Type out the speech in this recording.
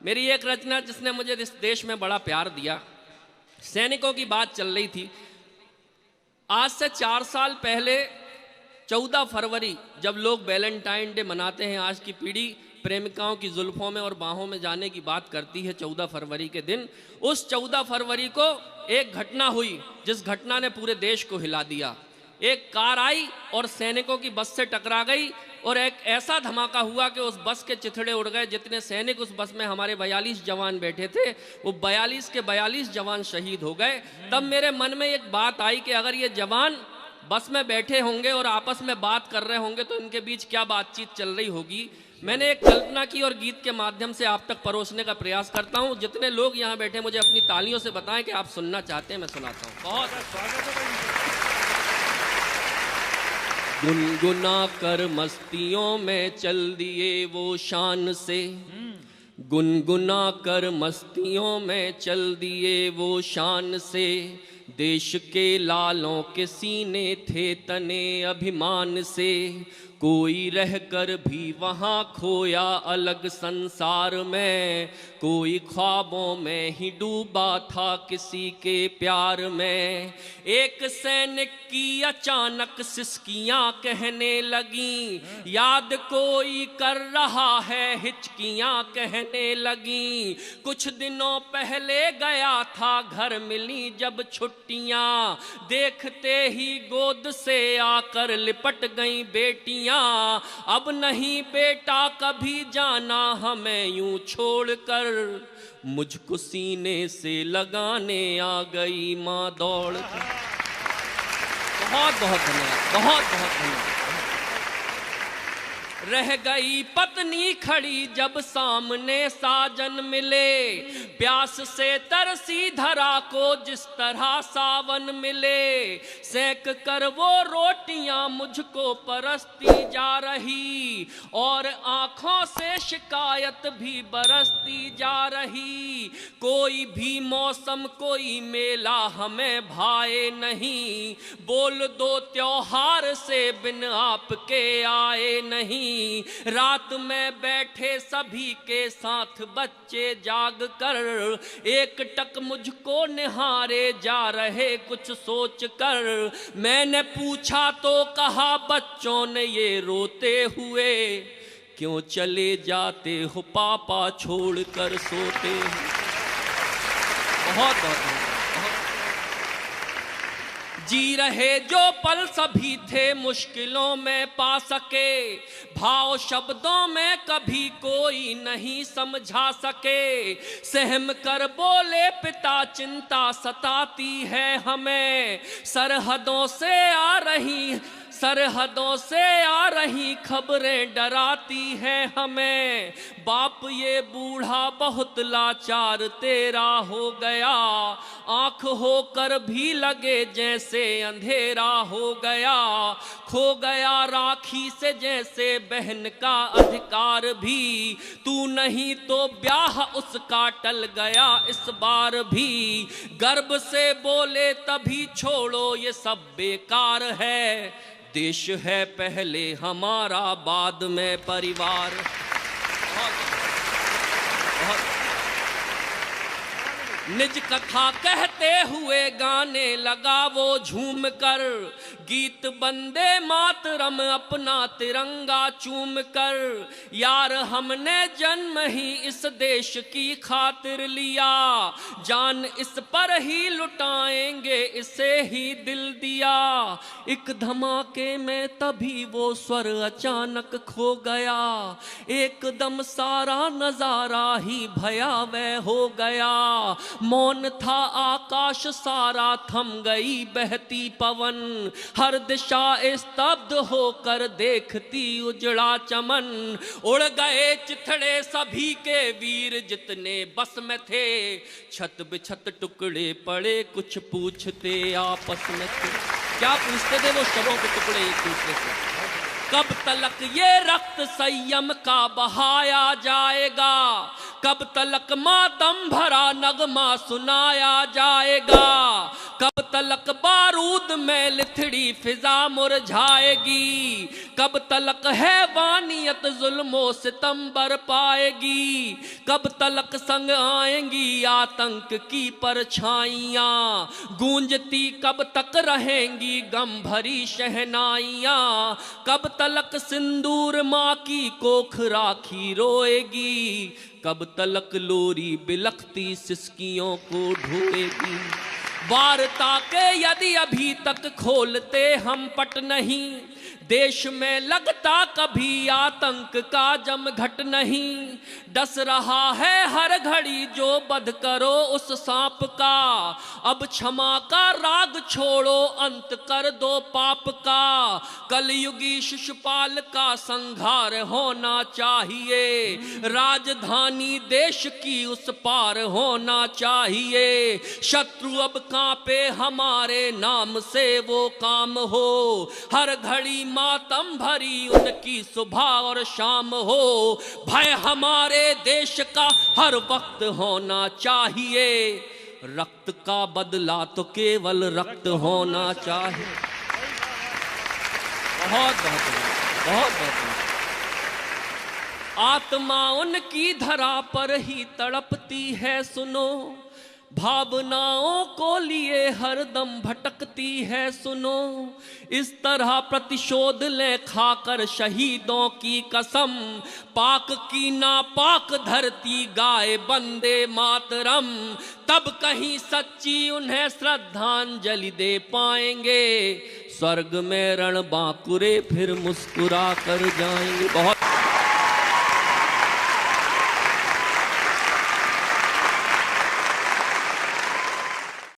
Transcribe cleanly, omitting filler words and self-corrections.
मेरी एक रचना जिसने मुझे इस देश में बड़ा प्यार दिया, सैनिकों की बात चल रही थी। आज से 4 साल पहले 14 फरवरी जब लोग वैलेंटाइन डे मनाते हैं, आज की पीढ़ी प्रेमिकाओं की जुल्फों में और बाहों में जाने की बात करती है 14 फरवरी के दिन। उस 14 फरवरी को एक घटना हुई जिस घटना ने पूरे देश को हिला दिया। एक कार आई और सैनिकों की बस से टकरा गई और एक ऐसा धमाका हुआ कि उस बस के चिथड़े उड़ गए। जितने सैनिक उस बस में, हमारे 42 जवान बैठे थे, वो 42 के 42 जवान शहीद हो गए। तब मेरे मन में एक बात आई कि अगर ये जवान बस में बैठे होंगे और आपस में बात कर रहे होंगे तो इनके बीच क्या बातचीत चल रही होगी। मैंने एक कल्पना की और गीत के माध्यम से आप तक परोसने का प्रयास करता हूं। जितने लोग यहाँ बैठे मुझे अपनी तालियों से बताएं कि आप सुनना चाहते हैं, मैं सुनाता हूं। बहुत स्वागत है। गुनगुना कर मस्तियों में चल दिए वो शान से, गुनगुना कर मस्तियों में चल दिए वो शान से, देश के लालों के सीने थे तने अभिमान से, कोई रहकर भी वहाँ खोया अलग संसार में, कोई ख्वाबों में ही डूबा था किसी के प्यार में। एक सैनिक की अचानक सिसकियाँ कहने लगी, याद कोई कर रहा है हिचकियाँ कहने लगी, कुछ दिनों पहले गया था घर मिली जब छुट्टियाँ, देखते ही गोद से आकर लिपट गई बेटियाँ, अब नहीं बेटा कभी जाना हमें यूं छोड़कर, मुझको सीने से लगाने आ गई माँ दौड़ कर। बहुत बहुत धन्यवाद, बहुत बहुत धन्यवाद। रह गई पत्नी खड़ी जब सामने साजन मिले, प्यास से तरसी धरा को जिस तरह सावन मिले, सेक कर वो रोटियां मुझको परसती जा रही, और आंखों से शिकायत भी बरसती जा रही, कोई भी मौसम कोई मेला हमें भाए नहीं, बोल दो त्योहार से बिन आपके आए नहीं, रात में बैठे सभी के साथ बच्चे जाग कर, एक टक मुझको निहारे जा रहे कुछ सोच कर, मैंने पूछा तो कहा बच्चों ने ये रोते हुए, क्यों चले जाते हो पापा छोड़ कर सोते। बहुत बहुत जी रहे जो पल सभी थे मुश्किलों में पा सके, भाव शब्दों में कभी कोई नहीं समझा सके, सहम कर बोले पिता चिंता सताती है हमें, सरहदों से आ रही खबरें डराती है हमें, बाप ये बूढ़ा बहुत लाचार तेरा हो गया, आंख होकर भी लगे जैसे अंधेरा हो गया, खो गया राखी से जैसे बहन का अधिकार भी, तू नहीं तो ब्याह उसका टल गया इस बार भी, गर्भ से बोले तभी छोड़ो ये सब बेकार है, देश है पहले हमारा बाद में परिवार। निज कथा कहते हुए गाने लगा वो झूम कर, गीत बंदे मातरम अपना तिरंगा चूम कर, यार हमने जन्म ही इस देश की खातिर लिया, जान इस पर ही लुटाएंगे इसे ही दिल दिया, एक धमाके में तभी वो स्वर अचानक खो गया, एकदम सारा नजारा ही भयावह हो गया, मौन था आकाश सारा थम गई बहती पवन, हर दिशा स्तब्ध होकर देखती उजड़ा चमन, उड़ गए चिथड़े सभी के वीर जितने बस में थे, छत बिछत टुकड़े पड़े कुछ पूछते आपस में थे। क्या पूछते थे वो शवों के टुकड़े एक दूसरे से? कब तलक ये रक्त संयम का बहाया जाएगा, कब तलक मातम भरा नगमा सुनाया जाएगा, कब तलक बारूद में लिथड़ी फिजा मुरझाएगी, कब तलक हैवानियत जुल्मों सितम बर पाएगी, कब तलक संग आएंगी आतंक की परछाइयाँ, गूंजती कब तक रहेंगी गम भरी शहनाइयाँ, कब तलक सिंदूर माँ की कोख राखी रोएगी, कब तलक लोरी बिलखती सिसकियों को ढोएगी। वार्ता के यदि अभी तक खोलते हम पट नहीं, देश में लगता कभी आतंक का जमघट नहीं, डस रहा है हर घड़ी जो बध करो उस सांप का, अब क्षमा का राग छोड़ो अंत कर दो पाप का, कलयुगी शिशुपाल का संहार होना चाहिए, राजधानी देश की उस पार होना चाहिए, शत्रु अब कांपे हमारे नाम से वो काम हो, हर घड़ी मातम भरी उनकी सुबह और शाम हो, भय हमारे देश का हर वक्त होना चाहिए, रक्त का बदला तो केवल रक्त होना चाहिए। बहुत बहुत बहुत बहुत आत्मा उनकी धरा पर ही तड़पती है सुनो, भावनाओं को लिए हरदम भटकती है सुनो, इस तरह प्रतिशोध ले खाकर शहीदों की कसम, पाक की नापाक धरती गाए बंदे मातरम, तब कहीं सच्ची उन्हें श्रद्धांजलि दे पाएंगे, स्वर्ग में रण बांकुरे फिर मुस्कुरा कर जाएंगे। बहुत